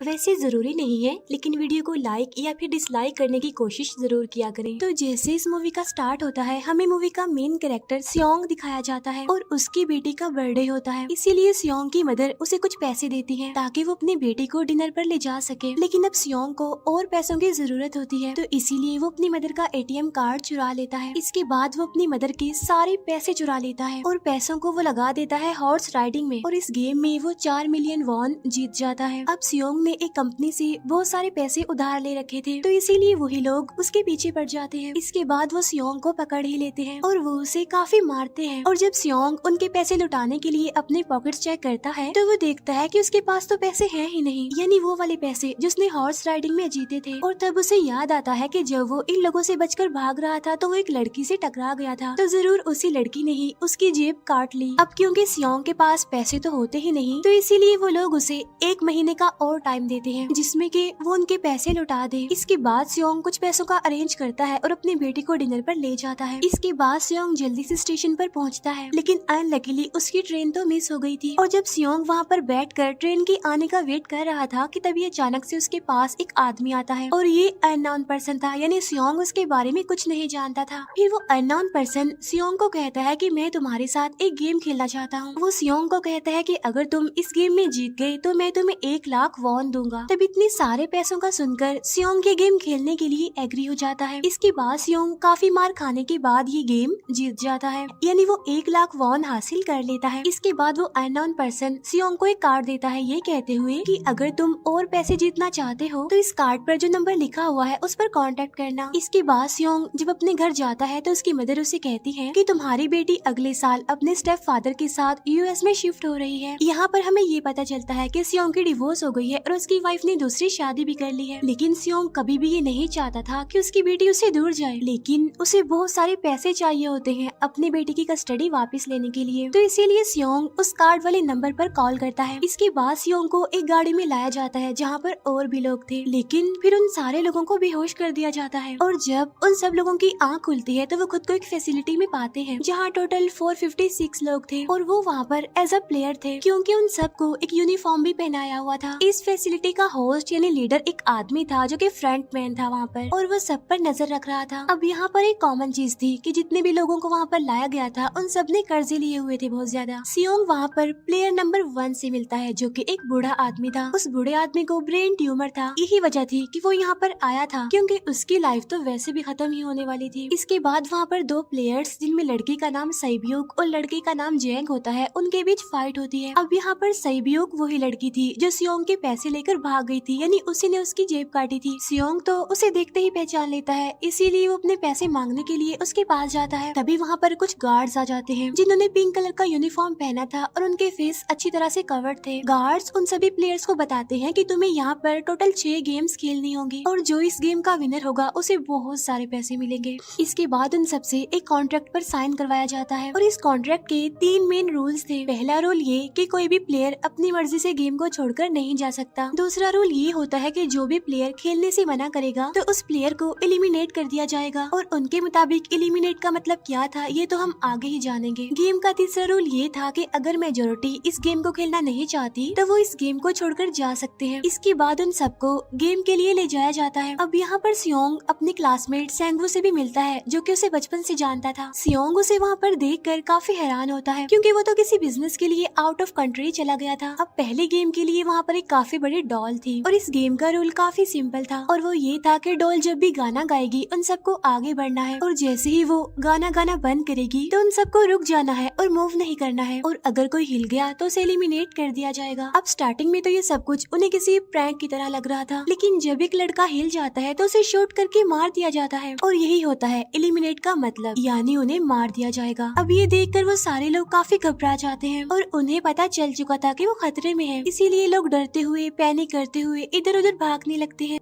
वैसे जरूरी नहीं है, लेकिन वीडियो को लाइक या फिर डिसलाइक करने की कोशिश जरूर किया करें। तो जैसे इस मूवी का स्टार्ट होता है, हमें मूवी का मेन कैरेक्टर सियोंग दिखाया जाता है और उसकी बेटी का बर्थडे होता है। इसीलिए सियोंग की मदर उसे कुछ पैसे देती है ताकि वो अपनी बेटी को डिनर पर ले जा सके। लेकिन अब सियोंग को और पैसों की जरूरत होती है, तो इसीलिए वो अपनी मदर का एटीएम कार्ड चुरा लेता है। इसके बाद वो अपनी मदर के सारे पैसे चुरा लेता है और पैसों को वो लगा देता है हॉर्स राइडिंग में, और इस गेम में वो 4 मिलियन वॉन जीत जाता है। अब सियोंग ने एक कंपनी से बहुत सारे पैसे उधार ले रखे थे, तो इसीलिए वही लोग उसके पीछे पड़ जाते हैं। इसके बाद वो सियोंग को पकड़ ही लेते हैं और वो उसे काफी मारते हैं। और जब सियोंग उनके पैसे लुटाने के लिए अपने पॉकेट्स चेक करता है, तो वो देखता है कि उसके पास तो पैसे हैं ही नहीं, यानी वो वाले पैसे जिसने हॉर्स राइडिंग में जीते थे। और तब उसे याद आता है कि जब वो इन लोगों से बचकर भाग रहा था तो वो एक लड़की से टकरा गया था, तो जरूर उसी लड़की ने ही उसकी जेब काट ली। अब क्योंकि सियोंग के पास पैसे तो होते ही नहीं, तो इसीलिए वो लोग उसे 1 महीने का और टाइम देते हैं जिसमें कि वो उनके पैसे लौटा दे। इसके बाद सियोंग कुछ पैसों का अरेंज करता है और अपनी बेटी को डिनर पर ले जाता है। इसके बाद सियोंग जल्दी से स्टेशन पर पहुंचता है, लेकिन अनलकीली उसकी ट्रेन तो मिस हो गई थी। और जब सियोंग वहां पर बैठकर ट्रेन की आने का वेट कर रहा था कि तभी अचानक से उसके पास एक आदमी आता है, और ये अननोन पर्सन था, यानी सियोंग उसके बारे में कुछ नहीं जानता था। फिर वो अननोन पर्सन सियोंग को कहता है कि मैं तुम्हारे साथ एक गेम खेलना चाहता हूँ। वो सियोंग को कहता है कि अगर तुम इस गेम में जीत गए तो मैं तुम्हें 1 लाख वॉन दूंगा। तब इतने सारे पैसों का सुनकर सियोंग ये गेम खेलने के लिए एग्री हो जाता है। इसके बाद सियोंग काफी मार खाने के बाद ये गेम जीत जाता है, यानी वो 1 लाख वॉन हासिल कर लेता है। इसके बाद वो अननोन पर्सन सियोंग को एक कार्ड देता है, ये कहते हुए कि अगर तुम और पैसे जीतना चाहते हो तो इस कार्ड पर जो नंबर लिखा हुआ है उस पर कांटेक्ट करना। इसके बाद सियोंग जब अपने घर जाता है तो उसकी मदर उसे कहती है कि तुम्हारी बेटी अगले साल अपने स्टेप फादर के साथ यूएस में शिफ्ट हो रही है। यहाँ पर हमें ये पता चलता है कि सियोंग की डिवोर्स हो गई है और उसकी वाइफ ने दूसरी शादी भी कर ली है। लेकिन सियोंग कभी भी ये नहीं चाहता था कि उसकी बेटी उससे दूर जाए, लेकिन उसे बहुत सारे पैसे चाहिए होते हैं अपनी बेटी की कस्टडी वापस लेने के लिए, तो इसीलिए सियोंग उस कार्ड वाले नंबर पर कॉल करता है। इसके बाद सियोंग को एक गाड़ी में लाया जाता है जहाँ पर और भी लोग थे, लेकिन फिर उन सारे लोगों को बेहोश कर दिया जाता है। और जब उन सब लोगों की आँख खुलती है तो वो खुद को एक फैसिलिटी में पाते हैं जहाँ टोटल 456 लोग थे, और वो वहाँ पर एज अ प्लेयर थे क्योंकि उन सबको एक यूनिफॉर्म भी पहनाया हुआ था। इस फैसिलिटी का होस्ट यानी लीडर एक आदमी था जो कि फ्रंट मैन था वहाँ पर, और वो सब पर नजर रख रहा था। अब यहाँ पर एक कॉमन चीज थी कि जितने भी लोगों को वहाँ पर लाया गया था उन सब ने कर्जे लिए हुए थे बहुत ज्यादा। सियोंग वहाँ पर प्लेयर नंबर 1 से मिलता है जो कि एक बूढ़ा आदमी था। उस बूढ़े आदमी को ब्रेन ट्यूमर था, यही वजह थी कि वो यहाँ पर आया था क्योंकि उसकी लाइफ तो वैसे भी खत्म ही होने वाली थी। इसके बाद वहाँ पर 2 प्लेयर्स जिनमें लड़की का नाम सैब्यूक और लड़के का नाम जेंग होता है, उनके बीच फाइट होती है। अब यहाँ पर सैब्यूक वही लड़की थी जो सियोंग के पैसे लेकर भाग गई थी, यानी उसी ने उसकी जेब काटी थी। सियोंग तो उसे देखते ही पहचान लेता है, इसीलिए वो अपने पैसे मांगने के लिए उसके पास जाता है। तभी वहाँ पर कुछ गार्ड्स आ जाते हैं जिन्होंने पिंक कलर का यूनिफॉर्म पहना था और उनके फेस अच्छी तरह से कवर्ड थे। गार्ड्स उन सभी प्लेयर्स को बताते हैं कि तुम्हें यहाँ पर टोटल 6 गेम्स खेलनी होंगी और जो इस गेम का विनर होगा उसे बहुत सारे पैसे मिलेंगे। इसके बाद उन सबसे एक कॉन्ट्रैक्ट पर साइन करवाया जाता है और इस कॉन्ट्रैक्ट के 3 मेन रूल्स थे। पहला रूल ये कि कोई भी प्लेयर अपनी मर्जी से गेम को छोड़कर नहीं जा सकता। दूसरा रूल ये होता है कि जो भी प्लेयर खेलने से मना करेगा तो उस प्लेयर को एलिमिनेट कर दिया जाएगा, और उनके मुताबिक एलिमिनेट का मतलब क्या था ये तो हम आगे ही जानेंगे। गेम का तीसरा रूल ये था कि अगर मेजोरिटी इस गेम को खेलना नहीं चाहती तो वो इस गेम को छोड़कर जा सकते हैं। इसके बाद उन सबको गेम के लिए ले जाया जाता है। अब यहाँ पर सियोंग अपने क्लासमेट सेंगवू से भी मिलता है जो कि उसे बचपन से जानता था। सियोंग उसे वहाँ पर देखकर काफी हैरान होता है क्योंकि वो तो किसी बिजनेस के लिए आउट ऑफ कंट्री चला गया था। अब पहले गेम के लिए वहाँ पर एक काफी बड़ी डॉल थी और इस गेम का रूल काफी सिंपल था, और वो ये था कि डॉल जब भी गाना गाएगी उन सबको आगे बढ़ना है, और जैसे ही वो गाना गाना बंद करेगी तो उन सबको रुक जाना है और मूव नहीं करना है, और अगर कोई हिल गया तो उसे एलिमिनेट कर दिया जाएगा। अब स्टार्टिंग में तो ये सब कुछ उन्हें किसी प्रैंक की तरह लग रहा था, लेकिन जब एक लड़का हिल जाता है तो उसे शूट करके मार दिया जाता है, और यही होता है एलिमिनेट का मतलब, यानी उन्हें मार दिया जाएगा। अब ये देखकर वो सारे लोग काफी घबरा जाते हैं और उन्हें पता चल चुका था कि वो खतरे में है, इसीलिए लोग डरते हुए पैनिक करते हुए इधर उधर भागने लगते हैं।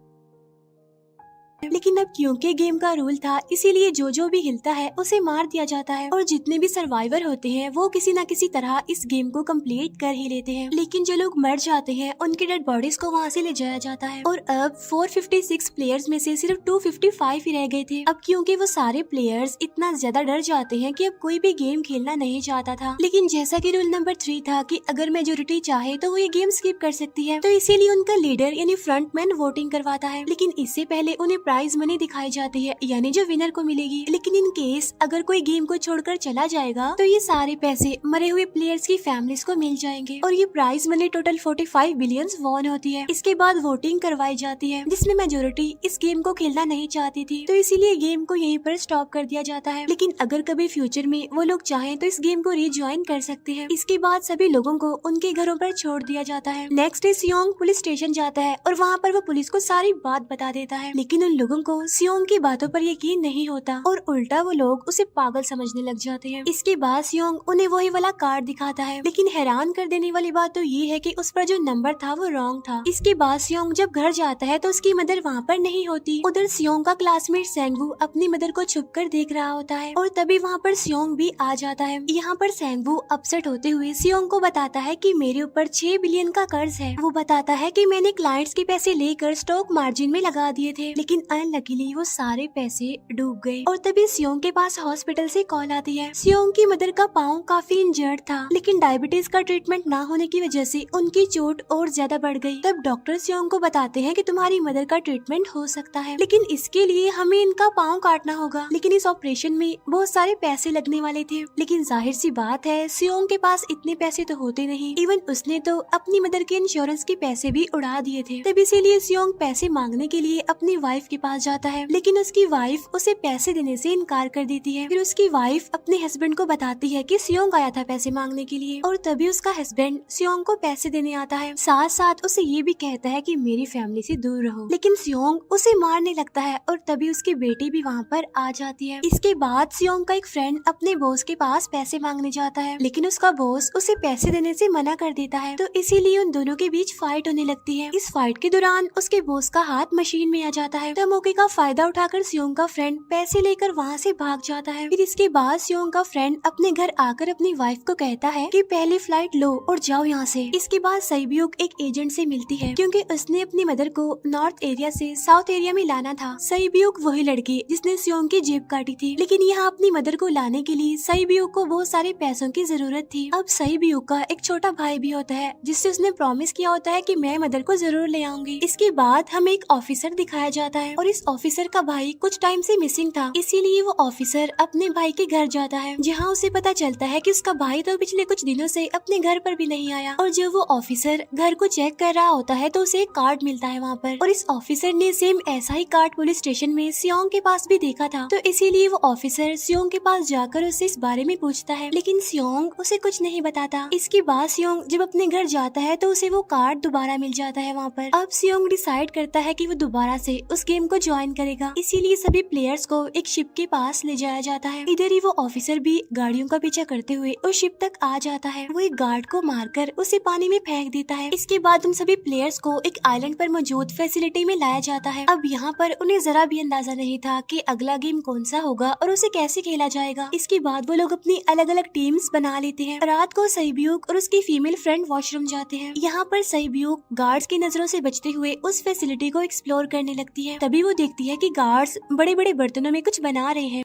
लेकिन अब क्योंकि गेम का रूल था इसीलिए जो भी हिलता है उसे मार दिया जाता है और जितने भी सर्वाइवर होते हैं वो किसी न किसी तरह इस गेम को कंप्लीट कर ही लेते हैं। लेकिन जो लोग मर जाते हैं उनकी डेड बॉडीज को वहाँ से ले जाया जाता है और अब 456 प्लेयर्स में से सिर्फ 255 ही रह गए थे। अब क्योंकि वो सारे प्लेयर्स इतना ज्यादा डर जाते हैं कि अब कोई भी गेम खेलना नहीं चाहता था। लेकिन जैसा कि रूल नंबर 3 था कि अगर मेजोरिटी चाहे तो वो ये गेम स्किप कर सकती है, तो इसीलिए उनका लीडर यानी फ्रंटमैन वोटिंग करवाता है। लेकिन इससे पहले उन्हें प्राइज मनी दिखाई जाती है यानी जो विनर को मिलेगी। लेकिन इन केस अगर कोई गेम को छोड़कर चला जाएगा तो ये सारे पैसे मरे हुए प्लेयर्स की फैमिलीज को मिल जाएंगे और ये prize money total 45 billion won होती है। इसके बाद वोटिंग करवाई जाती है जिसमें मेजोरिटी इस गेम को खेलना नहीं चाहती थी, तो इसीलिए गेम को यहीं पर स्टॉप कर दिया जाता है। लेकिन अगर कभी फ्यूचर में वो लोग चाहें तो इस गेम को रीज्वाइन कर सकते हैं। इसके बाद सभी लोगों को उनके घरों पर छोड़ दिया जाता है। नेक्स्ट डे सियोंग पुलिस स्टेशन जाता है और वहाँ पर वो पुलिस को सारी बात बता देता है। लेकिन उन लोगों को सियोंग की बातों पर यकीन नहीं होता और उल्टा वो लोग उसे पागल समझने लग जाते हैं। इसके बाद सियोंग उन्हें वही वाला कार्ड दिखाता है, लेकिन हैरान कर देने वाली बात तो ये है कि उस पर जो नंबर था वो रॉन्ग था। इसके बाद सियोंग जब घर जाता है तो उसकी मदर वहाँ पर नहीं होती। उधर सियोंग का क्लासमेट सेंगवू अपनी मदर को छुपकर देख रहा होता है और तभी वहाँ पर सियोंग भी आ जाता है। यहाँ पर सेंगवू अपसेट होते हुए सियोंग को बताता है कि मेरे ऊपर 6 बिलियन का कर्ज है। वो बताता है कि मैंने क्लाइंट्स के पैसे लेकर स्टॉक मार्जिन में लगा दिए थे, लेकिन अनलकीली वो सारे पैसे डूब गए। और तभी सियोंग के पास हॉस्पिटल से कॉल आती है। सियोंग की मदर का पाँव काफी इंजर्ड था, लेकिन डायबिटीज का ट्रीटमेंट ना होने की वजह से उनकी चोट और ज्यादा बढ़ गई। तब डॉक्टर सियोंग को बताते हैं कि तुम्हारी मदर का ट्रीटमेंट हो सकता है, लेकिन इसके लिए हमें इनका पाँव काटना होगा। लेकिन इस ऑपरेशन में बहुत सारे पैसे लगने वाले थे। लेकिन जाहिर सी बात है सियोंग के पास इतने पैसे तो होते नहीं। इवन उसने तो अपनी मदर के इंश्योरेंस के पैसे भी उड़ा दिए थे। तब इसीलिए सियोंग पैसे मांगने के लिए अपनी वाइफ के पास जाता है, लेकिन उसकी वाइफ उसे पैसे देने से इनकार कर देती है। फिर उसकी वाइफ अपने हस्बैंड को बताती है कि सियोंग आया था पैसे मांगने के लिए और तभी उसका हस्बैंड सियोंग को पैसे देने आता है। साथ साथ उसे ये भी कहता है कि मेरी फैमिली से दूर रहो। लेकिन सियोंग उसे मारने लगता है और तभी उसकी बेटी भी वहाँ पर आ जाती है। इसके बाद सियोंग का एक फ्रेंड अपने बॉस के पास पैसे मांगने जाता है, लेकिन उसका बॉस उसे पैसे देने से मना कर देता है, तो इसीलिए उन दोनों के बीच फाइट होने लगती है। इस फाइट के दौरान उसके बॉस का हाथ मशीन में आ जाता है, तो मौके का फायदा उठाकर सियोंग का फ्रेंड पैसे लेकर वहाँ से भाग जाता है। फिर इसके बाद सियोंग का फ्रेंड अपने घर आकर अपनी वाइफ को कहता है कि पहली फ्लाइट लो और जाओ यहाँ से। इसके बाद सईब्यूक एक एजेंट से मिलती है क्योंकि उसने अपनी मदर को नॉर्थ एरिया से साउथ एरिया में लाना था। सईब्यूक वही लड़की जिसने सियोंग की जेब काटी थी, लेकिन यहाँ अपनी मदर को लाने के लिए सईब्यूक को बहुत सारे पैसों की जरूरत थी। अब सईब्यूक का एक छोटा भाई भी होता है जिससे उसने प्रॉमिस किया होता है कि मैं मदर को जरूर ले आऊंगी। इसके बाद हमें एक ऑफिसर दिखाया जाता है और इस ऑफिसर का भाई कुछ टाइम से मिसिंग था, इसीलिए वो ऑफिसर अपने भाई के घर जाता है, जहाँ उसे पता चलता है कि उसका भाई तो पिछले कुछ दिनों से अपने घर पर भी नहीं आया। और जब वो ऑफिसर घर को चेक कर रहा होता है तो उसे एक कार्ड मिलता है वहाँ पर, और इस ऑफिसर ने सेम ऐसा ही कार्ड पुलिस स्टेशन में सियोंग के पास भी देखा था, तो इसीलिए वो ऑफिसर सियोंग के पास जाकर उससे इस बारे में पूछता है, लेकिन सियोंग उसे कुछ नहीं बताता। इसके बाद सियोंग जब अपने घर जाता है तो उसे वो कार्ड दोबारा मिल जाता है वहाँ पर। अब सियोंग डिसाइड करता है कि वो दोबारा से उस गेम को ज्वाइन करेगा, इसीलिए सभी प्लेयर्स को एक शिप के पास ले जाया जाता है। इधर ही वो ऑफिसर भी गाड़ियों का पीछा करते हुए उस शिप तक आ जाता है। वो एक गार्ड को मारकर उसे पानी में फेंक देता है। इसके बाद उन सभी प्लेयर्स को एक आइलैंड पर मौजूद फैसिलिटी में लाया जाता है। अब यहाँ पर उन्हें जरा भी अंदाजा नहीं था कि अगला गेम कौन सा होगा और उसे कैसे खेला जाएगा। इसके बाद वो लोग अपनी अलग अलग टीम्स बना लेते हैं। रात को सईब्यूक और उसकी फीमेल फ्रेंड वॉशरूम जाते हैं। यहाँ पर सईब्यूक गार्ड्स की नजरों से बचते हुए उस फैसिलिटी को एक्सप्लोर करने लगती है। तभी वो देखती है कि गार्ड्स बड़े बड़े बर्तनों में कुछ बना रहे हैं,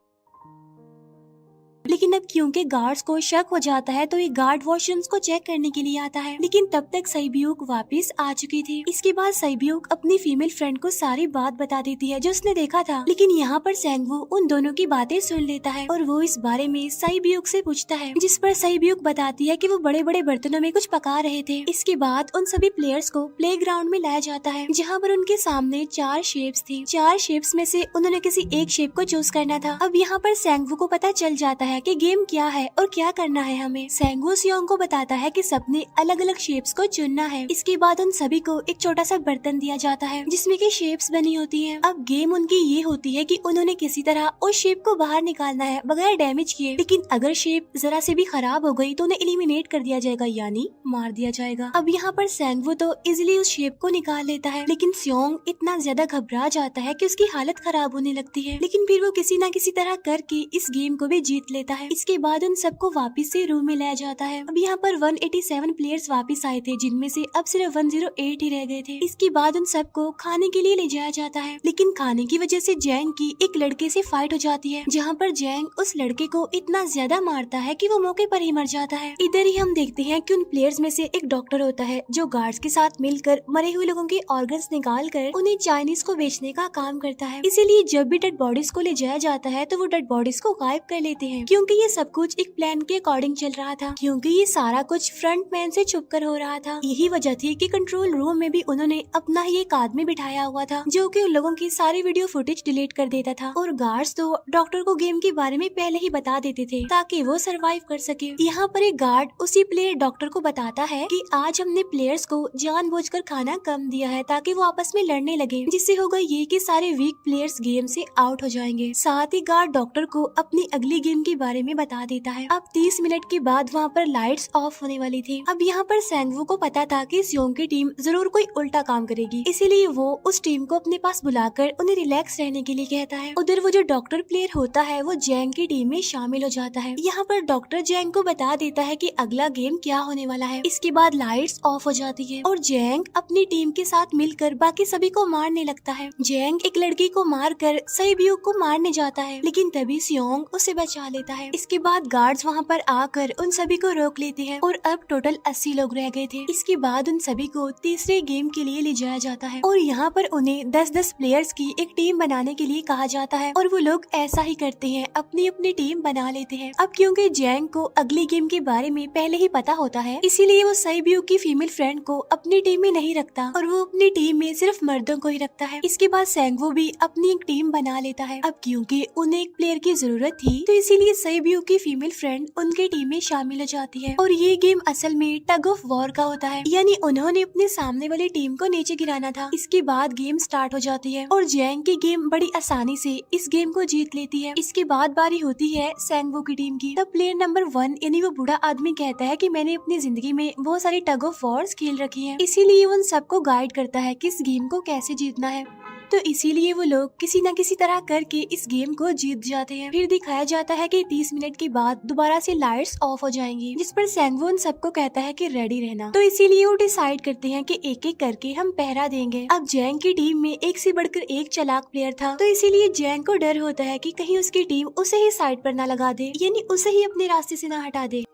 लेकिन अब क्योंकि गार्ड्स को शक हो जाता है तो ये गार्ड वॉशरूम्स को चेक करने के लिए आता है, लेकिन तब तक सईब्यूक वापस आ चुकी थी। इसके बाद सईब्यूक अपनी फीमेल फ्रेंड को सारी बात बता देती है जो उसने देखा था, लेकिन यहाँ पर सेंगवू उन दोनों की बातें सुन लेता है और वो इस बारे में सईब्यूक से पूछता है, जिस पर सईब्यूक बताती है कि वो बड़े बड़े बर्तनों में कुछ पका रहे थे। इसके बाद उन सभी प्लेयर्स को प्ले ग्राउंड में लाया जाता है, जहाँ पर उनके सामने 4 शेप्स थी। 4 शेप्स में से उन्होंने किसी एक शेप को चूज करना था। अब यहाँ पर सेंगवू को पता चल जाता है कि गेम क्या है और क्या करना है हमें। सेंगवू सियोंग को बताता है कि सबने अलग अलग शेप्स को चुनना है। इसके बाद उन सभी को एक छोटा सा बर्तन दिया जाता है जिसमें की शेप्स बनी होती है। अब गेम उनकी ये होती है कि उन्होंने किसी तरह उस शेप को बाहर निकालना है बगैर डैमेज किए, लेकिन अगर शेप जरा से भी खराब हो गई तो उन्हें एलिमिनेट कर दिया जाएगा, यानी मार दिया जाएगा। अब यहाँ पर सेंगवू तो इजिली उस शेप को निकाल लेता है, लेकिन सियोंग इतना ज्यादा घबरा जाता है कि उसकी हालत खराब होने लगती है, लेकिन फिर वो किसी न किसी तरह करके इस गेम को भी जीत लेता है। इसके बाद उन सबको वापस से रूम में लाया जाता है। अब यहाँ पर 187 प्लेयर्स वापस आए थे, जिनमें से अब सिर्फ 108 ही रह गए थे। इसके बाद उन सबको खाने के लिए ले जाया जाता है, लेकिन खाने की वजह से जैंग की एक लड़के से फाइट हो जाती है, जहाँ पर जैंग उस लड़के को इतना ज्यादा मारता है कि वो मौके पर ही मर जाता है। इधर ही हम देखते हैं कि उन प्लेयर्स में से एक डॉक्टर होता है जो गार्ड्स के साथ मिलकर मरे हुए लोगों के ऑर्गन्स निकाल कर उन्हें चाइनीज को बेचने का काम करता है। इसीलिए जब भी डेड बॉडीज को ले जाया जाता है तो वो डेड बॉडीज को गायब कर लेते हैं, क्योंकि ये सब कुछ एक प्लान के अकॉर्डिंग चल रहा था, क्योंकि ये सारा कुछ फ्रंट मैन से छुप कर हो रहा था। यही वजह थी कि कंट्रोल रूम में भी उन्होंने अपना ही एक आदमी बिठाया हुआ था जो कि उन लोगों की सारी वीडियो फुटेज डिलीट कर देता था, और गार्ड्स तो डॉक्टर को गेम के बारे में पहले ही बता देते थे ताकि वो सरवाइव कर सके। यहाँ पर एक गार्ड उसी प्लेयर डॉक्टर को बताता है कि आज हमने प्लेयर्स को जानबूझकर खाना कम दिया है ताकि वो आपस में लड़ने लगे, जिससे होगा ये कि सारे वीक प्लेयर्स गेम से आउट हो जाएंगे। साथ ही गार्ड डॉक्टर को अपनी अगली गेम के बारे में बता देता है। अब 30 मिनट के बाद वहाँ पर लाइट्स ऑफ होने वाली थी। अब यहाँ पर सेंगवू को पता था कि सियोंग की टीम जरूर कोई उल्टा काम करेगी, इसीलिए वो उस टीम को अपने पास बुलाकर उन्हें रिलैक्स रहने के लिए कहता है। उधर वो जो डॉक्टर प्लेयर होता है वो जैंग की टीम में शामिल हो जाता है। यहाँ पर डॉक्टर जैंग को बता देता है कि अगला गेम क्या होने वाला है। इसके बाद लाइट्स ऑफ हो जाती है और जैंग अपनी टीम के साथ मिलकर बाकी सभी को मारने लगता है। जैंग एक लड़की को मारकर सईब्यू को मारने जाता है, लेकिन तभी सियोंग उसे बचा लेता है। इसके बाद गार्ड्स वहाँ पर आकर उन सभी को रोक लेते हैं और अब टोटल 80 लोग रह गए थे। इसके बाद उन सभी को तीसरे गेम के लिए ले जाया जाता है और यहाँ पर उन्हें 10-10 प्लेयर्स की एक टीम बनाने के लिए कहा जाता है, और वो लोग ऐसा ही करते हैं, अपनी अपनी टीम बना लेते हैं। अब क्योंकि जैंग को अगली गेम के बारे में पहले ही पता होता है, इसीलिए वो सईब्यू की फीमेल फ्रेंड को अपनी टीम में नहीं रखता और वो अपनी टीम में सिर्फ मर्दों को ही रखता है। इसके बाद सेंगवू भी अपनी एक टीम बना लेता है। अब क्योंकि उन्हें एक प्लेयर की जरूरत थी तो इसीलिए सईब्यू की फीमेल फ्रेंड उनके टीम में शामिल हो जाती है, और ये गेम असल में टग ऑफ वॉर का होता है, यानी उन्होंने अपने सामने वाली टीम को नीचे गिराना था। इसके बाद गेम स्टार्ट हो जाती है और जैंग की गेम बड़ी आसानी से इस गेम को जीत लेती है। इसके बाद बारी होती है सेंगवू की टीम की। तब प्लेयर नंबर 1 यानी वो बूढ़ा आदमी कहता है कि मैंने अपनी जिंदगी में बहुत सारी टग ऑफ वॉर्स खेल रखी हैं, इसीलिए उन सबको गाइड करता है कि इस गेम को कैसे जीतना है। तो इसीलिए वो लोग किसी न किसी तरह करके इस गेम को जीत जाते हैं। फिर दिखाया जाता है कि 30 मिनट के बाद दोबारा से लाइट्स ऑफ हो जाएंगी, जिस पर सेंगवू उन सबको कहता है कि रेडी रहना। तो इसीलिए वो डिसाइड करते हैं कि एक एक करके हम पहरा देंगे। अब जैंग की टीम में एक से बढ़कर एक चालाक प्लेयर था, तो इसीलिए जैंग को डर होता है कि कहीं उसकी टीम उसे ही साइड पर न लगा दे, यानी उसे ही अपने रास्ते से न हटा दे।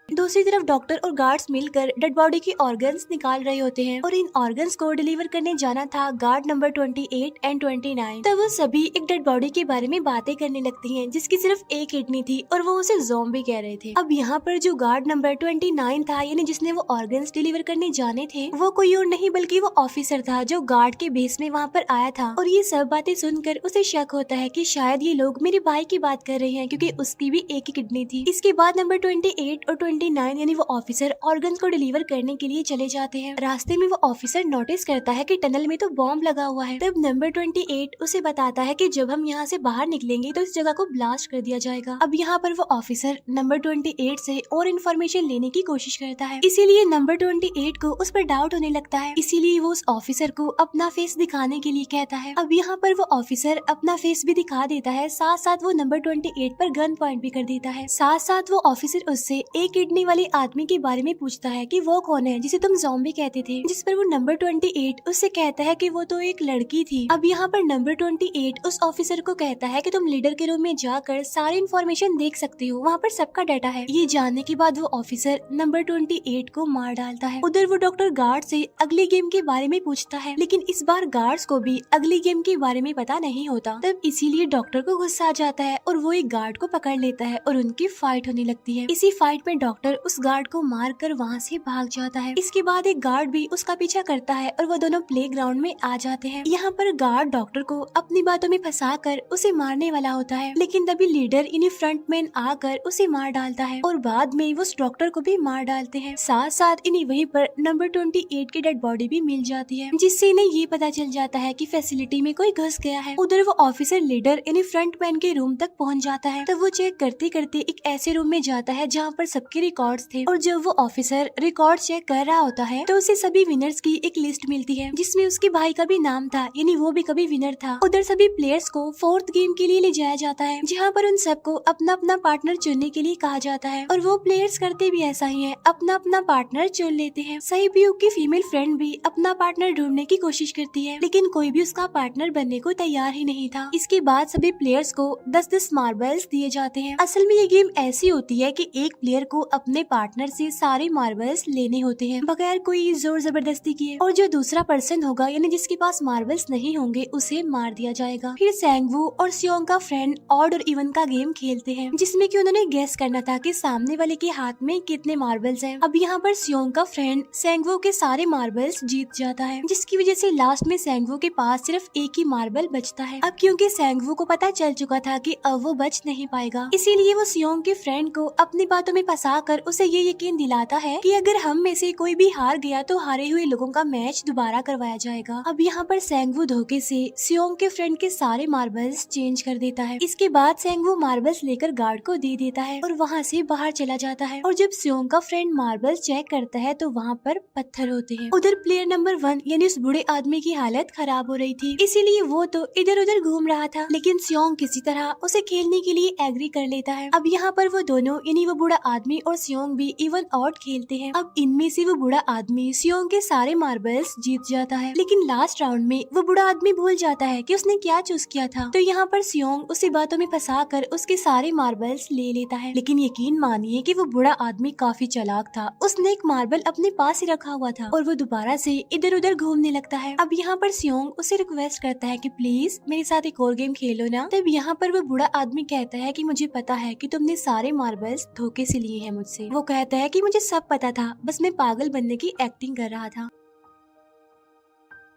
दूसरी तरफ डॉक्टर और गार्ड्स मिलकर डेड बॉडी की ऑर्गन्स निकाल रहे होते हैं और इन ऑर्गन्स को डिलीवर करने जाना था गार्ड नंबर 28 एंड 29। तब वो सभी एक डेड बॉडी के बारे में बातें करने लगती हैं जिसकी सिर्फ एक किडनी थी और वो उसे ज़ॉम्बी कह रहे थे। अब यहाँ पर जो गार्ड नंबर 29 था, यानी जिसने वो ऑर्गन्स डिलीवर करने जाने थे, वो कोई और नहीं बल्कि वो ऑफिसर था जो गार्ड के बेस में वहाँ पर आया था। और ये सब बातें सुनकर उसे शक होता है कि शायद ये लोग मेरे भाई की बात कर रहे हैं, क्योंकि उसकी भी एक ही किडनी थी। इसके बाद नंबर 28 और 29 यानी वो ऑफिसर ऑर्गन्स को डिलीवर करने के लिए चले जाते हैं। रास्ते में वो ऑफिसर नोटिस करता है कि टनल में तो बॉम्ब लगा हुआ है। तब नंबर 28 उसे बताता है कि जब हम यहाँ से बाहर निकलेंगे तो इस जगह को ब्लास्ट कर दिया जाएगा। अब यहाँ पर वो ऑफिसर नंबर 28 से और इन्फॉर्मेशन लेने की कोशिश करता है, इसीलिए नंबर 28 को उस पर डाउट होने लगता है, इसीलिए वो उस ऑफिसर को अपना फेस दिखाने के लिए कहता है। अब यहाँ पर वो ऑफिसर अपना फेस भी दिखा देता है, साथ साथ वो नंबर 28 पर गन पॉइंट भी कर देता है। साथ साथ वो ऑफिसर उससे एक किडनी वाले आदमी के बारे में पूछता है कि वो कौन है जिसे तुम ज़ॉम्बी कहते थे, जिस पर वो नंबर 28 उससे कहता है कि वो तो एक लड़की थी। अब यहाँ पर नंबर 28 उस ऑफिसर को कहता है कि तुम लीडर के रूम में जाकर सारी इन्फॉर्मेशन देख सकते हो, वहाँ पर सबका डाटा है। ये जानने के बाद वो ऑफिसर नंबर 28 को मार डालता है। उधर वो डॉक्टर गार्ड से अगली गेम के बारे में पूछता है, लेकिन इस बार गार्ड्स को भी अगली गेम के बारे में पता नहीं होता। तब इसीलिए डॉक्टर को गुस्सा आ जाता है और वो एक गार्ड को पकड़ लेता है और उनकी फाइट होने लगती है। इसी फाइट में डॉक्टर डॉक्टर उस गार्ड को मार कर वहाँ से भाग जाता है। इसके बाद एक गार्ड भी उसका पीछा करता है और वो दोनों प्लेग्राउंड में आ जाते हैं। यहाँ पर गार्ड डॉक्टर को अपनी बातों में फंसा कर उसे मारने वाला होता है, लेकिन तभी लीडर यानी फ्रंटमैन आकर उसे मार डालता है और बाद में वो उस डॉक्टर को भी मार डालते हैं। साथ साथ इन्हें वहीं पर नंबर 28 की डेड बॉडी भी मिल जाती है, जिससे इन्हें ये पता चल जाता है कि फैसिलिटी में कोई घुस गया है। उधर वो ऑफिसर लीडर यानी फ्रंटमैन के रूम तक पहुंच जाता है। तब वो चेक करते करते एक ऐसे रूम में जाता है जहाँ पर सबके रिकॉर्ड्स थे, और जब वो ऑफिसर रिकॉर्ड चेक कर रहा होता है तो उसे सभी विनर्स की एक लिस्ट मिलती है, जिसमें उसके भाई का भी नाम था, यानी वो भी कभी विनर था। उधर सभी प्लेयर्स को 4th गेम के लिए ले जाया जाता है, जहाँ पर उन सबको अपना अपना पार्टनर चुनने के लिए कहा जाता है, और वो प्लेयर्स करते भी ऐसा ही है, अपना अपना पार्टनर चुन लेते हैं। सहीब्यूक की फीमेल फ्रेंड भी अपना पार्टनर ढूंढने की कोशिश करती है, लेकिन कोई भी उसका पार्टनर बनने को तैयार ही नहीं था। इसके बाद सभी प्लेयर्स को 10-10 मार्बल्स दिए जाते हैं। असल में ये गेम ऐसी होती है कि एक प्लेयर को अपने पार्टनर से सारे मार्बल्स लेने होते हैं बगैर कोई जोर जबरदस्ती किए, और जो दूसरा पर्सन होगा यानी जिसके पास मार्बल्स नहीं होंगे उसे मार दिया जाएगा। फिर सैंगवू और सियोंग का फ्रेंड ऑड और इवन का गेम खेलते हैं, जिसमें कि उन्होंने गेस करना था कि सामने वाले के हाथ में कितने मार्बल्स हैं। अब यहाँ पर सियोंग का फ्रेंड सैंगवू के सारे मार्बल्स जीत जाता है, जिसकी वजह से लास्ट में सैंगवू के पास सिर्फ एक ही मार्बल बचता है। अब क्योंकि सैंगवू को पता चल चुका था कि अब वो बच नहीं पाएगा, इसीलिए वो सियोंग के फ्रेंड को अपनी बातों में फंसा कर उसे ये यकीन दिलाता है कि अगर हम में से कोई भी हार गया तो हारे हुए लोगों का मैच दोबारा करवाया जाएगा। अब यहाँ पर सैंगवू धोखे से सियोंग के फ्रेंड के सारे मार्बल्स चेंज कर देता है। इसके बाद सैंगवू मार्बल्स लेकर गार्ड को दे देता है और वहाँ से बाहर चला जाता है, और जब सियोंग का फ्रेंड मार्बल्स चेक करता है तो वहाँ पर पत्थर होते हैं। उधर प्लेयर नंबर 1 यानी उस बूढ़े आदमी की हालत खराब हो रही थी, इसीलिए वो तो इधर उधर घूम रहा था, लेकिन सियोंग किसी तरह उसे खेलने के लिए एग्री कर लेता है। अब यहाँ पर वो दोनों यानी वो बूढ़ा आदमी और सियोंग भी इवन आउट खेलते हैं। अब इनमें से वो बूढ़ा आदमी सियोंग के सारे मार्बल्स जीत जाता है, लेकिन लास्ट राउंड में वो बूढ़ा आदमी भूल जाता है कि उसने क्या चूज किया था। तो यहाँ पर सियोंग उसे बातों में फंसा कर उसके सारे मार्बल्स ले लेता है, लेकिन यकीन मानिए कि वो बूढ़ा आदमी काफी चालाक था। उसने एक मार्बल अपने पास ही रखा हुआ था और वो दोबारा से इधर उधर घूमने लगता है। अब यहाँ पर सियोंग उसे रिक्वेस्ट करता है कि प्लीज मेरे साथ एक और गेम खेलो ना। तब यहाँ पर वो बूढ़ा आदमी कहता है कि मुझे पता है कि तुमने सारे मार्बल्स धोखे से लिए हैं मुझसे। वो कहता है कि मुझे सब पता था, बस मैं पागल बनने की एक्टिंग कर रहा था।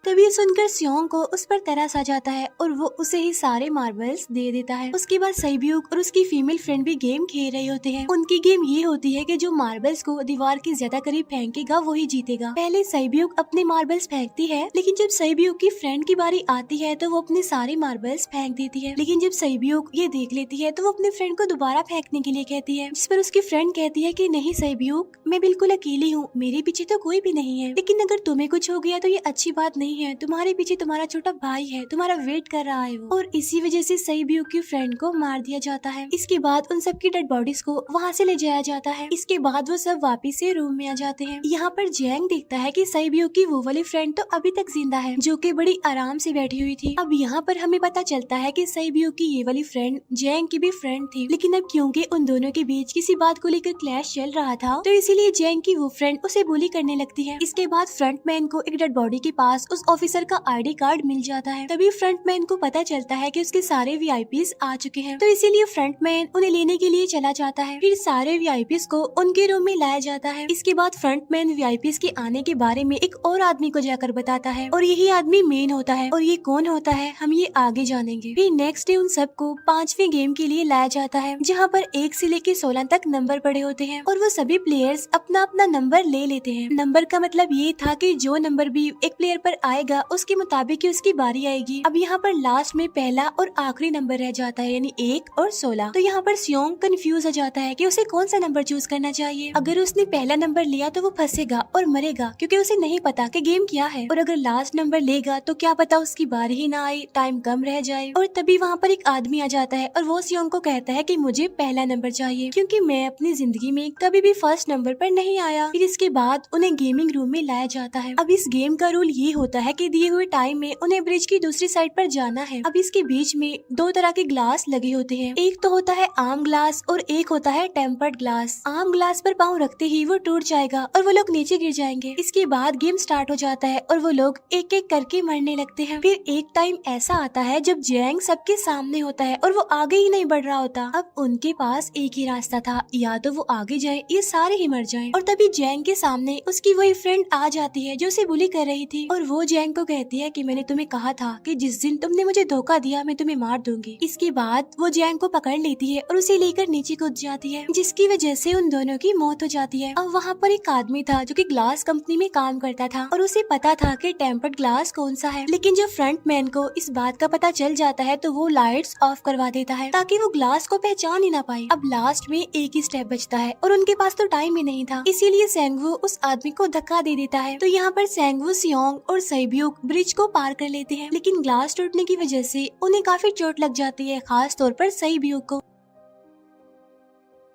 तभी सुनकर सियोंग को उस पर तरस आ जाता है और वो उसे ही सारे मार्बल्स दे देता है। उसके बाद सहीब्यूक और उसकी फीमेल फ्रेंड भी गेम खेल रहे होते हैं। उनकी गेम ये होती है कि जो मार्बल्स को दीवार के ज्यादा करीब फेंकेगा वो ही जीतेगा। पहले सहीब्यूक अपने मार्बल्स फेंकती है, लेकिन जब सहीब्यूक की फ्रेंड की बारी आती है तो वो अपने सारे मार्बल्स फेंक देती है। लेकिन जब सहीब्यूक ये देख लेती है तो वो अपने फ्रेंड को दोबारा फेंकने के लिए कहती है, जिस पर उसकी फ्रेंड कहती है कि नहीं सहीब्यूक, मैं बिल्कुल अकेली हूँ, मेरे पीछे तो कोई भी नहीं है, लेकिन अगर तुम्हें कुछ हो गया तो ये अच्छी बात नहीं है, तुम्हारे पीछे तुम्हारा छोटा भाई है, तुम्हारा वेट कर रहा है वो। और इसी वजह से सहीब्यूक की फ्रेंड को मार दिया जाता है। इसके बाद उन सबकी डेड बॉडीज को वहाँ से ले जाया जाता है। इसके बाद वो सब वापिस से रूम में आ जाते हैं। यहाँ पर जैंग देखता है कि सहीब्यूक की वो वाली फ्रेंड तो अभी तक जिंदा है, जो कि बड़ी आराम से बैठी हुई थी। अब यहाँ पर हमें पता चलता है कि सहीब्यूक की ये वाली फ्रेंड जैंग की भी फ्रेंड थी, लेकिन अब क्योंकि उन दोनों के बीच किसी बात को लेकर क्लैश चल रहा था तो इसीलिए जैंग की वो फ्रेंड उसे बुली करने लगती है। इसके बाद फ्रंटमैन को एक डेड बॉडी के पास उस ऑफिसर का आईडी कार्ड मिल जाता है। तभी फ्रंटमैन को पता चलता है कि उसके सारे वीआईपीज आ चुके हैं, तो इसीलिए फ्रंटमैन उन्हें लेने के लिए चला जाता है। फिर सारे वीआईपीज को उनके रूम में लाया जाता है। इसके बाद फ्रंटमैन वीआईपीज के आने के बारे में एक और आदमी को जाकर बताता है, और यही आदमी मेन होता है। और ये कौन होता है हम ये आगे जानेंगे। फिर नेक्स्ट डे उन सबको 5वें गेम के लिए लाया जाता है, जहाँ पर 1 से लेकर 16 तक नंबर पड़े होते हैं, और वो सभी प्लेयर्स अपना अपना नंबर ले लेते हैं। नंबर का मतलब ये था कि जो नंबर भी एक प्लेयर पर आएगा उसके मुताबिक उसकी बारी आएगी। अब यहाँ पर लास्ट में पहला और आखिरी नंबर रह जाता है, यानी 1 और 16। तो यहाँ पर सियोंग कंफ्यूज हो जाता है कि उसे कौन सा नंबर चूज करना चाहिए। अगर उसने पहला नंबर लिया तो वो फंसेगा और मरेगा, क्योंकि उसे नहीं पता कि गेम क्या है। और अगर लास्ट नंबर लेगा तो क्या पता उसकी बारी ही ना आए, टाइम कम रह जाए। और तभी वहाँ पर एक आदमी आ जाता है और वो सियोंग को कहता है कि मुझे पहला नंबर चाहिए, क्योंकि मैं अपनी जिंदगी में कभी भी फर्स्ट नंबर पर नहीं आया। फिर इसके बाद उन्हें गेमिंग रूम में लाया जाता है। अब इस गेम का रूल ये होता है कि दिए हुए टाइम में उन्हें ब्रिज की दूसरी साइड पर जाना है। अब इसके बीच में दो तरह के ग्लास लगे होते हैं, एक तो होता है आम ग्लास और एक होता है टेम्पर्ड ग्लास। आम ग्लास पर पाँव रखते ही वो टूट जाएगा और वो लोग नीचे गिर जाएंगे। इसके बाद गेम स्टार्ट हो जाता है और वो लोग एक एक करके मरने लगते हैं। फिर एक टाइम ऐसा आता है जब जैंग सबके सामने होता है और वो आगे ही नहीं बढ़ रहा होता। अब उनके पास एक ही रास्ता था, या तो वो आगे जाए या सारे ही मर जाएं। और तभी जैंग के सामने उसकी वही फ्रेंड आ जाती है जो उसे बुली कर रही थी, और वो जैंग को कहती है कि मैंने तुम्हें कहा था कि जिस दिन तुमने मुझे धोखा दिया मैं तुम्हें मार दूंगी। इसके बाद वो जैंग को पकड़ लेती है और उसे लेकर नीचे कूद जाती है, जिसकी वजह से उन दोनों की मौत हो जाती है। अब वहाँ पर एक आदमी था जो कि ग्लास कंपनी में काम करता था और उसे पता था कि टेम्पर्ड ग्लास कौन सा है, लेकिन जब फ्रंट मैन को इस बात का पता चल जाता है तो वो लाइट्स ऑफ करवा देता है ताकि वो ग्लास को पहचान ही ना पाए। अब लास्ट में एक ही स्टेप बचता है और उनके पास तो टाइम ही नहीं था, इसीलिए सेंगवू उस आदमी को धक्का दे देता है। तो यहाँ पर सेंगवू, सियोंग और सैब्यूक ब्रिज को पार कर लेते हैं, लेकिन ग्लास टूटने की वजह से उन्हें काफी चोट लग जाती है, खास तौर पर सैब्यूक को।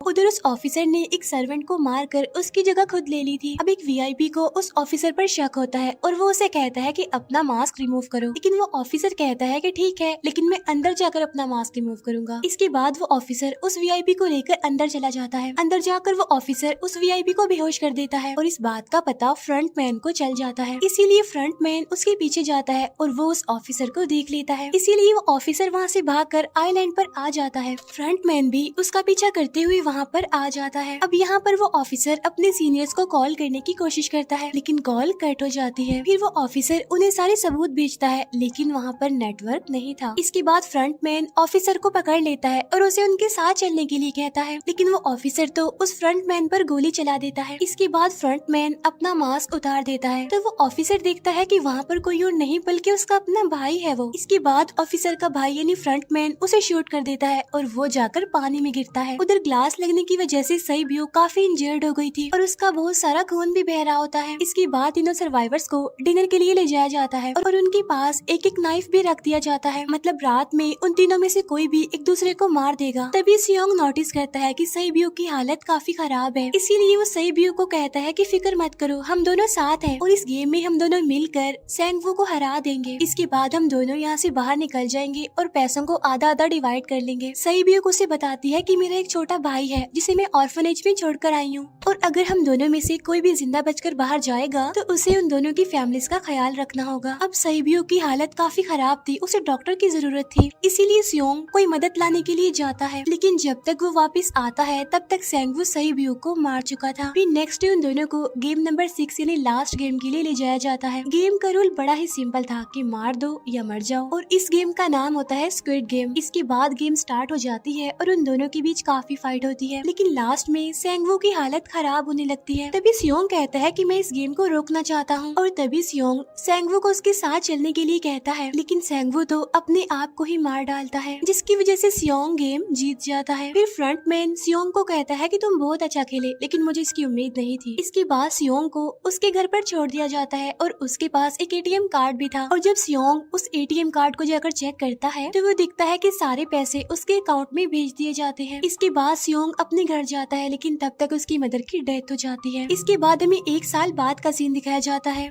उधर उस ऑफिसर ने एक सर्वेंट को मारकर उसकी जगह खुद ले ली थी। अब एक वीआईपी को उस ऑफिसर पर शक होता है और वो उसे कहता है कि अपना मास्क रिमूव करो, लेकिन वो ऑफिसर कहता है कि ठीक है, लेकिन मैं अंदर जाकर अपना मास्क रिमूव करूंगा। इसके बाद वो ऑफिसर उस वीआईपी को लेकर अंदर चला जाता है। अंदर जाकर वो ऑफिसर उस वीआईपी को बेहोश कर देता है और इस बात का पता फ्रंट मैन को चल जाता है, इसीलिए फ्रंट मैन उसके पीछे जाता है और वो उस ऑफिसर को देख लेता है, इसीलिए वो ऑफिसर वहाँ से भागकर आइलैंड पर आ जाता है। फ्रंट मैन भी उसका पीछा करते हुए वहाँ पर आ जाता है। अब यहाँ पर वो ऑफिसर अपने सीनियर्स को कॉल करने की कोशिश करता है, लेकिन कॉल कट हो जाती है। फिर वो ऑफिसर उन्हें सारे सबूत भेजता है, लेकिन वहाँ पर नेटवर्क नहीं था। इसके बाद फ्रंट मैन ऑफिसर को पकड़ लेता है और उसे उनके साथ चलने के लिए कहता है, लेकिन वो ऑफिसर तो उस फ्रंट मैन पर गोली चला देता है। इसके बाद फ्रंट मैन अपना मास्क उतार देता है, तो वो ऑफिसर देखता है कि वहाँ पर कोई और नहीं बल्कि उसका अपना भाई है वो। इसके बाद ऑफिसर का भाई यानी फ्रंट मैन उसे शूट कर देता है और वो जाकर पानी में गिरता है। उधर ग्लास लगने की वजह से सैब्यूक काफी इंजर्ड हो गई थी और उसका बहुत सारा खून भी बह रहा होता है। इसके बाद तीनों सर्वाइवर्स को डिनर के लिए ले जाया जाता है और उनके पास एक एक नाइफ भी रख दिया जाता है, मतलब रात में उन तीनों में से कोई भी एक दूसरे को मार देगा। तभी सियोंग नोटिस करता है कि सैब्यूक की हालत काफी खराब है, इसीलिए वो सैब्यूक को कहता है कि फिक्र मत करो, हम दोनों साथ हैं और इस गेम में हम दोनों मिलकर सेंगवू को हरा देंगे। इसके बाद हम दोनों यहाँ से बाहर निकल जाएंगे और पैसों को आधा आधा डिवाइड कर लेंगे। सैब्यूक उसे बताती है कि मेरा एक छोटा भाई है जिसे मैं ऑर्फनेज में छोड़कर आई हूँ, और अगर हम दोनों में से कोई भी जिंदा बचकर बाहर जाएगा तो उसे उन दोनों की फैमिलीज का ख्याल रखना होगा। अब सैब्यूक की हालत काफी खराब थी, उसे डॉक्टर की जरूरत थी, इसीलिए सियोंग कोई मदद लाने के लिए जाता है, लेकिन जब तक वो वापस आता है तब तक सेंगवू सैब्यूक को मार चुका था। फिर नेक्स्ट डे उन दोनों को गेम नंबर 6 यानी लास्ट गेम के लिए ले जाया जाता है। गेम का रूल बड़ा ही सिंपल था कि मार दो या मर जाओ, और इस गेम का नाम होता है स्क्विड गेम। इसके बाद गेम स्टार्ट हो जाती है और उन दोनों के बीच काफी फाइट होती है, लेकिन लास्ट में सेंगवू की हालत खराब होने लगती है। तभी सियोंग कहता है कि मैं इस गेम को रोकना चाहता हूँ, और तभी सियोंग सेंगवू को उसके साथ चलने के लिए कहता है, लेकिन सेंगवू तो अपने आप को ही मार डालता है, जिसकी वजह से सियोंग गेम जीत जाता है। फिर फ्रंट मैन सियोंग को कहता है कि तुम बहुत अच्छा खेले, लेकिन मुझे इसकी उम्मीद नहीं थी। इसके बाद सियोंग को उसके घर पर छोड़ दिया जाता है और उसके पास एक एटीएम कार्ड भी था, और जब सियोंग उस एटीएम कार्ड को जाकर चेक करता है तो वो दिखता है कि सारे पैसे उसके अकाउंट में भेज दिए जाते हैं। इसके बाद सियोंग अपने घर जाता है, लेकिन तब तक उसकी मदर की डेथ हो जाती है। इसके बाद हमें 1 साल बाद का सीन दिखाया जाता है,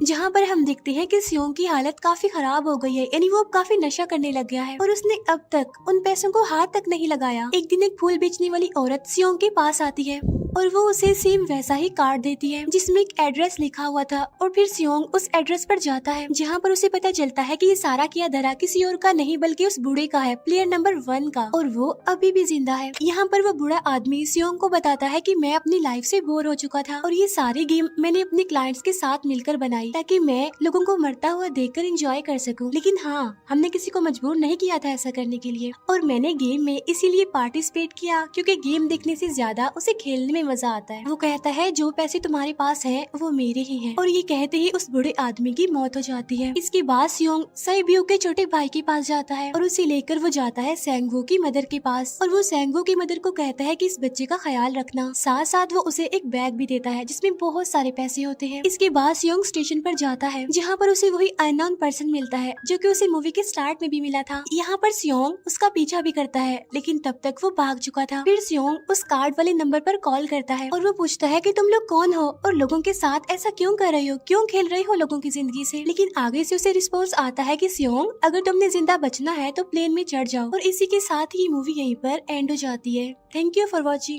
जहाँ पर हम देखते हैं कि सियोंग की हालत काफी खराब हो गई है, यानी वो अब काफी नशा करने लग गया है और उसने अब तक उन पैसों को हाथ तक नहीं लगाया। एक दिन एक फूल बेचने वाली औरत सियोंग के पास आती है और वो उसे सेम वैसा ही कार्ड देती है जिसमें एक एड्रेस लिखा हुआ था, और फिर सियोंग उस एड्रेस पर जाता है, जहाँ पर उसे पता चलता है कि ये सारा किया धरा किसी और का नहीं बल्कि उस बूढ़े का है, प्लेयर नंबर 1 का, और वो अभी भी जिंदा है। यहाँ पर वो बूढ़ा आदमी सियोंग को बताता है कि मैं अपनी लाइफ से बोर हो चुका था और ये सारी गेम मैंने अपने क्लाइंट्स के साथ मिलकर बनाई ताकि मैं लोगों को मरता हुआ देखकर एंजॉय कर सकूं, लेकिन हाँ, हमने किसी को मजबूर नहीं किया था ऐसा करने के लिए, और मैंने गेम में इसीलिए पार्टिसिपेट किया क्योंकि गेम देखने से ज्यादा उसे खेलने में मजा आता है। वो कहता है जो पैसे तुम्हारे पास हैं वो मेरे ही हैं, और ये कहते ही उस बूढ़े आदमी की मौत हो जाती है। इसके बाद सियोंग सैब्यूक के छोटे भाई के पास जाता है और उसे लेकर वो जाता है सेंगवू की मदर के पास, और वो सेंगवू की मदर को कहता है कि इस बच्चे का ख्याल रखना, साथ साथ वो उसे एक बैग भी देता है जिसमें बहुत सारे पैसे होते हैं। इसके बाद सियोंग स्टेशन पर जाता है, जहाँ पर उसे वही अननोन पर्सन मिलता है जो कि उसे मूवी के स्टार्ट में भी मिला था। यहाँ पर सियोंग उसका पीछा भी करता है, लेकिन तब तक वो भाग चुका था। फिर सियोंग उस कार्ड वाले नंबर पर कॉल करता है और वो पूछता है कि तुम लोग कौन हो और लोगों के साथ ऐसा क्यों कर रही हो, क्यों खेल रही हो लोगों की जिंदगी से। लेकिन आगे से उसे रिस्पॉन्स आता है कि सियोंग, अगर तुमने जिंदा बचना है तो प्लेन में चढ़ जाओ। और इसी के साथ ये मूवी यहीं पर एंड हो जाती है। Thank you for watching.